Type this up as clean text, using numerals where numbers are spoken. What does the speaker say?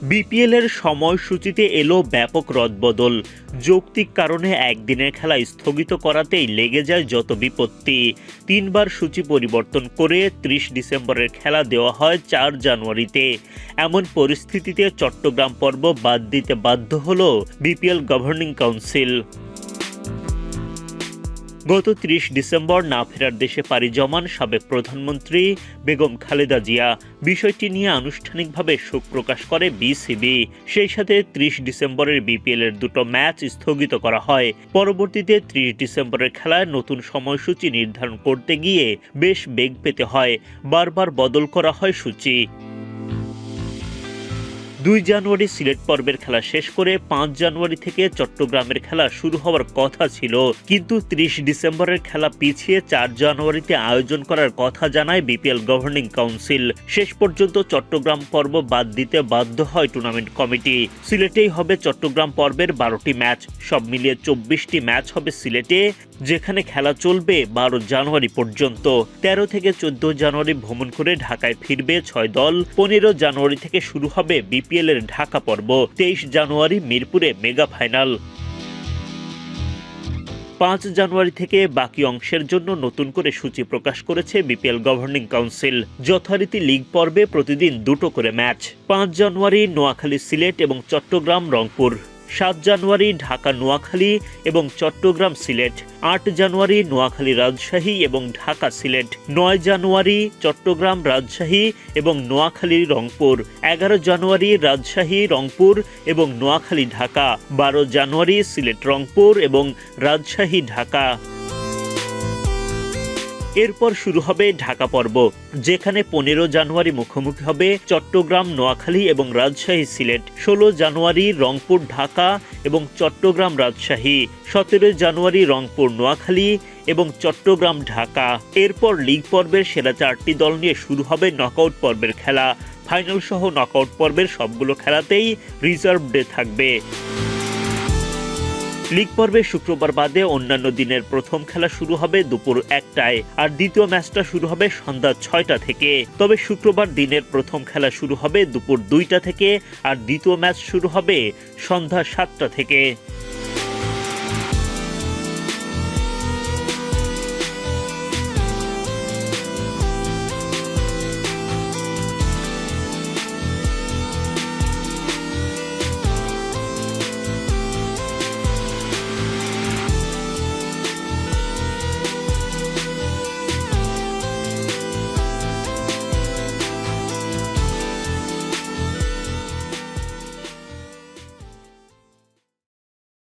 বিপিএলের সময়সূচিতে এলো ব্যাপক রদবদল। যৌক্তিক কারণে একদিনের খেলা স্থগিত করাতেই লেগে যায় যত বিপত্তি। 3 বার সূচি পরিবর্তন করে 30 ডিসেম্বরের খেলা দেওয়া হয় 4 জানুয়ারিতে। এমন পরিস্থিতিতে চট্টগ্রাম পর্ব বাদ দিতে বাধ্য হল বিপিএল গভর্নিং কাউন্সিল। গত 30 ডিসেম্বর না ফেরার দেশে পাড়ি জমান সাবেক প্রধানমন্ত্রী বেগম খালেদা জিয়া। বিষয়টি নিয়ে আনুষ্ঠানিকভাবে শোক প্রকাশ করে বিসিবি। সেই সাথে 30 ডিসেম্বরের বিপিএলের 2টো ম্যাচ স্থগিত করা হয়। পরবর্তীতে 30 ডিসেম্বরের খেলায় নতুন সময়সূচি নির্ধারণ করতে গিয়ে বেশ বেগ পেতে হয়। বারবার বদল করা হয় সূচি। 2 জানুয়ারি সিলেট পর্বের খেলা শেষ করে 5 জানুয়ারি থেকে চট্টগ্রামের খেলা শুরু হওয়ার কথা ছিল, কিন্তু 30 ডিসেম্বরের খেলা পিছিয়ে 4 জানুয়ারিতে আয়োজন করার কথা জানায় বিপিএল গভর্নিং কাউন্সিল। শেষ পর্যন্ত চট্টগ্রাম পর্ব বাদ দিতে বাধ্য হয় টুর্নামেন্ট কমিটি। সিলেটেই হবে চট্টগ্রাম পর্বের 12টি ম্যাচ। সব মিলিয়ে 24টি ম্যাচ হবে সিলেটে, যেখানে খেলা চলবে 12 জানুয়ারি পর্যন্ত। 13 থেকে 14 জানুয়ারি ভ্রমণ করে ঢাকায় ফিরবে 6 দল। 15 জানুয়ারি থেকে শুরু হবে বিপিএলের ঢাকা পর্ব। 23 জানুয়ারি মিরপুরে মেগা ফাইনাল। 5 জানুয়ারি থেকে বাকি অংশের জন্য নতুন করে সূচি প্রকাশ করেছে বিপিএল গভর্নিং কাউন্সিল। যথারীতি লিগ পর্বে প্রতিদিন 2টো করে ম্যাচ। 5 জানুয়ারি নোয়াখালী সিলেট এবং চট্টগ্রাম রংপুর। 7 জানুয়ারি ঢাকা নোয়াখালী এবং চট্টগ্রাম সিলেট। 8 জানুয়ারি নোয়াখালী রাজশাহী এবং ঢাকা সিলেট। 9 জানুয়ারি চট্টগ্রাম রাজশাহী এবং নোয়াখালী রংপুর। 11 জানুয়ারি রাজশাহী রংপুর এবং নোয়াখালী ঢাকা। 12 জানুয়ারি সিলেট রংপুর এবং রাজশাহী ঢাকা। এরপর শুরু হবে ঢাকা পর্ব, যেখানে 15 জানুয়ারি মুখোমুখি হবে চট্টগ্রাম নোয়াখালী এবং রাজশাহী সিলেট। 16 জানুয়ারি রংপুর ঢাকা এবং চট্টগ্রাম রাজশাহী। 17 জানুয়ারি রংপুর নোয়াখালী এবং চট্টগ্রাম ঢাকা। এরপর লিগ পর্বের সেরা 4টি দল নিয়ে শুরু হবে নকআউট পর্বের খেলা। ফাইনাল সহ নকআউট পর্বের সবগুলো খেলাতেই রিজার্ভ ডে থাকবে। লিগ পর্বে শুক্রবার বাদে অন্যান্য দিনের প্রথম খেলা শুরু হবে দুপুর 1টায়, আর দ্বিতীয় ম্যাচটা শুরু হবে সন্ধ্যা 6টা থেকে। তবে শুক্রবার দিনের প্রথম খেলা শুরু হবে দুপুর 2টা থেকে, আর দ্বিতীয় ম্যাচ শুরু হবে সন্ধ্যা 7টা থেকে।